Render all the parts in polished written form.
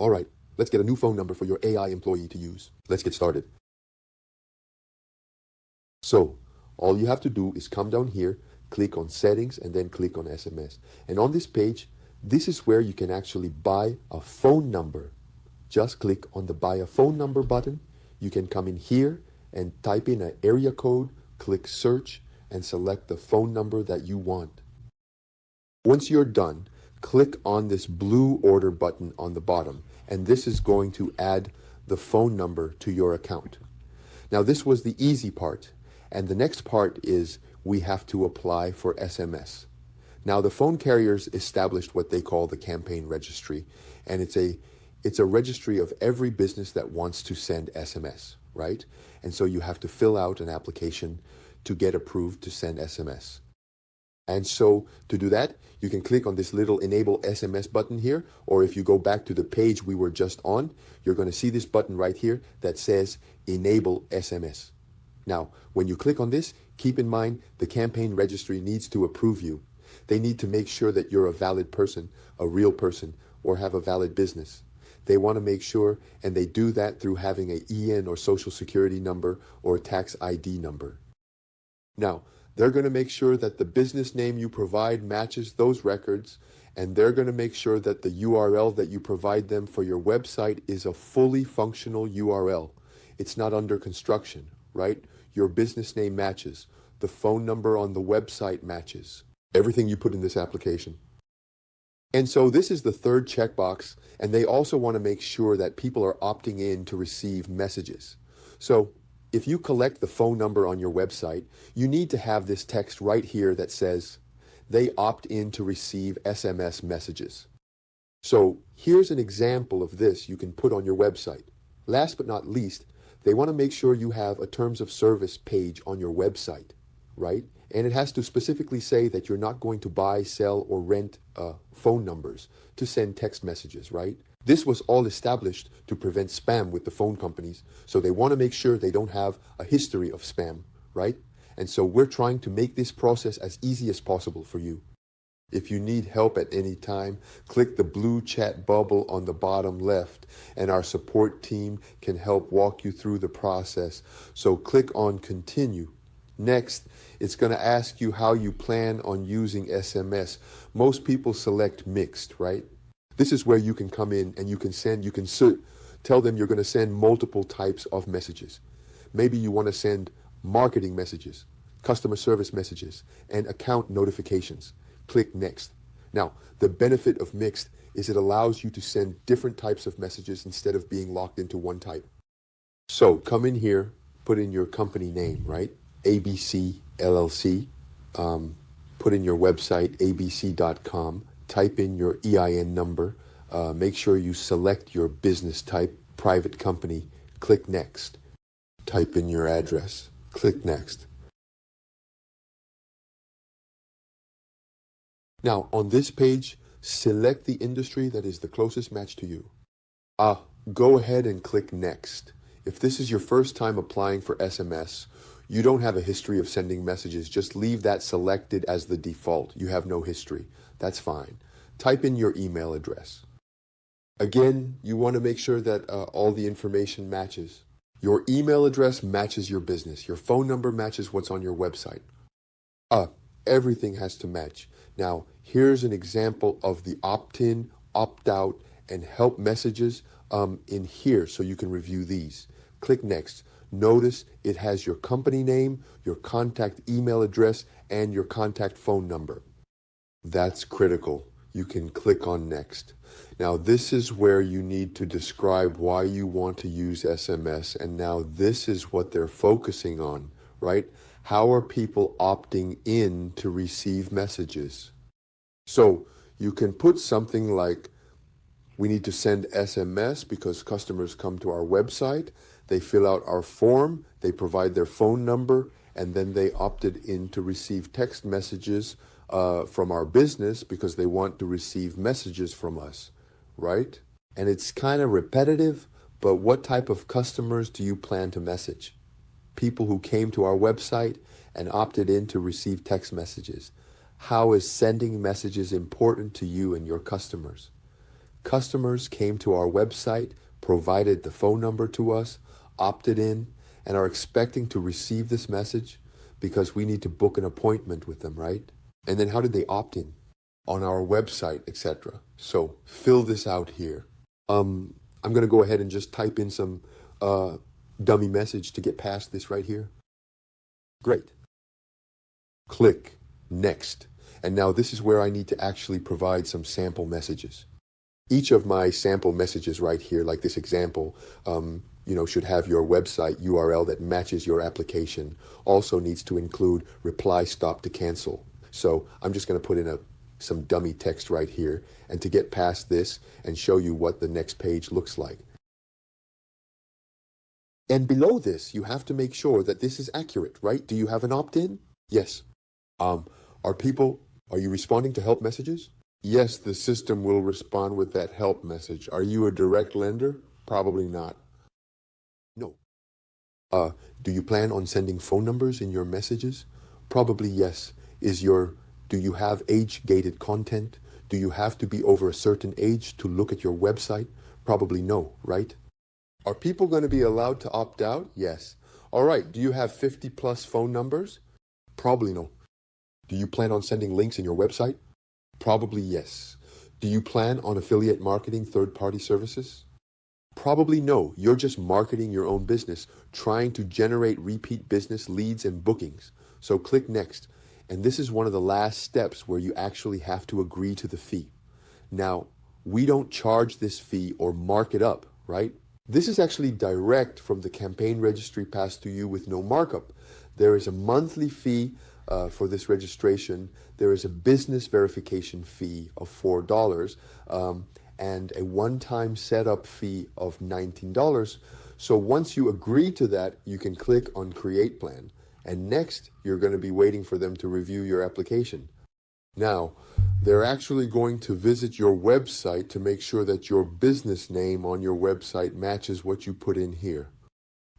All right, let's get a new phone number for your AI employee to use. Let's get started. So, all you have to do is come down here, click on settings, and then click on SMS. And on this page, this is where you can actually buy a phone number. Just click on the buy a phone number button. You can come in here and type in an area code, click search, and select the phone number that you want. Once you're done, click on this blue order button on the bottom, and this is going to add the phone number to your account. Now, this was the easy part, and the next part is we have to apply for SMS. Now, the phone carriers established what they call the campaign registry, and it's a registry of every business that wants to send SMS, right? And so you have to fill out an application to get approved to send SMS. And so to do that, you can click on this little enable SMS button here, or if you go back to the page we were just on, you're going to see this button right here that says enable SMS. Now, when you click on this, keep in mind the campaign registry needs to approve you. They need to make sure that you're a valid person, a real person, or have a valid business. They want to make sure, and they do that through having an EIN or social security number or a tax ID number. Now, they're going to make sure that the business name you provide matches those records, and they're going to make sure that the URL that you provide them for your website is a fully functional URL. It's not under construction, right? Your business name matches. The phone number on the website matches. Everything you put in this application. And so this is the third checkbox, and they also want to make sure that people are opting in to receive messages. So if you collect the phone number on your website, you need to have this text right here that says they opt in to receive SMS messages. So here's an example of this you can put on your website. Last but not least, they want to make sure you have a terms of service page on your website, right? And it has to specifically say that you're not going to buy, sell, or rent phone numbers to send text messages, right? This was all established to prevent spam with the phone companies, so they want to make sure they don't have a history of spam, right? And so we're trying to make this process as easy as possible for you. If you need help at any time, click the blue chat bubble on the bottom left, and our support team can help walk you through the process. So click on continue. Next, it's going to ask you how you plan on using SMS. Most people select mixed, right? This is where you can come in and you can tell them you're going to send multiple types of messages. Maybe you want to send marketing messages, customer service messages, and account notifications. Click next. Now, the benefit of mixed is it allows you to send different types of messages instead of being locked into one type. So come in here, put in your company name, right? ABC LLC. Put in your website, abc.com. Type in your EIN number. Make sure you select your business type, private company. Click next. Type in your address. Click next. Now, on this page, select the industry that is the closest match to you. Go ahead and click next. If this is your first time applying for SMS, you don't have a history of sending messages, just leave that selected as the default. You have no history. That's fine. Type in your email address. Again, you want to make sure that all the information matches. Your email address matches your business. Your phone number matches what's on your website. Everything has to match. Now, here's an example of the opt-in, opt-out, and help messages in here so you can review these. Click next. Notice it has your company name, your contact email address, and your contact phone number. That's critical. You can click on next. Now, this is where you need to describe why you want to use SMS, and now this is what they're focusing on, right? How are people opting in to receive messages? So you can put something like, we need to send SMS because customers come to our website, they fill out our form, they provide their phone number, and then they opted in to receive text messages from our business because they want to receive messages from us, right? And it's kind of repetitive, but what type of customers do you plan to message? People who came to our website and opted in to receive text messages. How is sending messages important to you and your customers? Customers came to our website, provided the phone number to us, opted in, and are expecting to receive this message because we need to book an appointment with them, right? And then how did they opt in? On our website, etc. So fill this out here. I'm going to go ahead and just type in some dummy message to get past this right here. Great. Click Next. And now this is where I need to actually provide some sample messages. Each of my sample messages right here, like this example, should have your website URL that matches your application. Also needs to include reply stop to cancel. So I'm just going to put in some dummy text right here, and to get past this and show you what the next page looks like. And below this, you have to make sure that this is accurate, right? Do you have an opt-in? Yes. Are you responding to help messages? Yes, the system will respond with that help message. Are you a direct lender? Probably not. No. Do you plan on sending phone numbers in your messages? Probably yes. Do you have age-gated content? Do you have to be over a certain age to look at your website? Probably no, right? Are people going to be allowed to opt out? Yes. All right, do you have 50+ phone numbers? Probably no. Do you plan on sending links in your website? Probably yes. Do you plan on affiliate marketing third-party services? Probably no. You're just marketing your own business, trying to generate repeat business leads and bookings. So click Next. And this is one of the last steps where you actually have to agree to the fee. Now, we don't charge this fee or mark it up, right? This is actually direct from the campaign registry passed to you with no markup. There is a monthly fee for this registration. There is a business verification fee of $4 and a one-time setup fee of $19. So once you agree to that, you can click on Create Plan. And next, you're going to be waiting for them to review your application. Now, they're actually going to visit your website to make sure that your business name on your website matches what you put in here.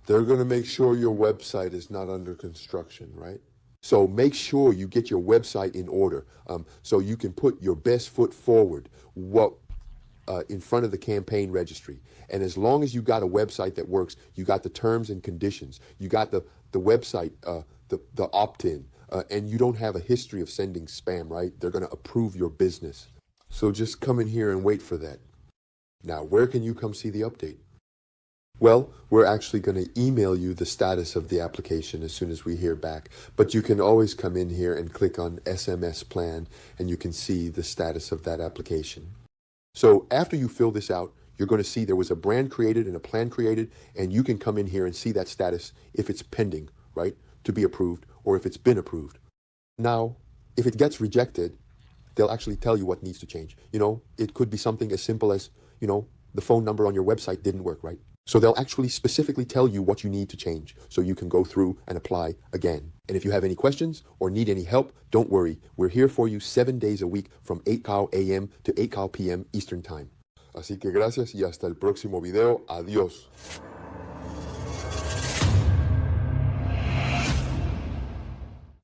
They're going to make sure your website is not under construction, right? So make sure you get your website in order so you can put your best foot forward in front of the campaign registry. And as long as you got a website that works, you got the terms and conditions, you got the website, the opt-in, and you don't have a history of sending spam, right? They're going to approve your business. So just come in here and wait for that. Now, where can you come see the update? Well, we're actually going to email you the status of the application as soon as we hear back. But you can always come in here and click on SMS plan, and you can see the status of that application. So after you fill this out, you're going to see there was a brand created and a plan created, and you can come in here and see that status if it's pending, right, to be approved, or if it's been approved. Now, if it gets rejected, they'll actually tell you what needs to change. It could be something as simple as, the phone number on your website didn't work, right? So they'll actually specifically tell you what you need to change so you can go through and apply again. And if you have any questions or need any help, don't worry. We're here for you 7 days a week from 8 cal a.m. to 8 cal p.m. Eastern Time. Así que gracias y hasta el próximo video. Adiós.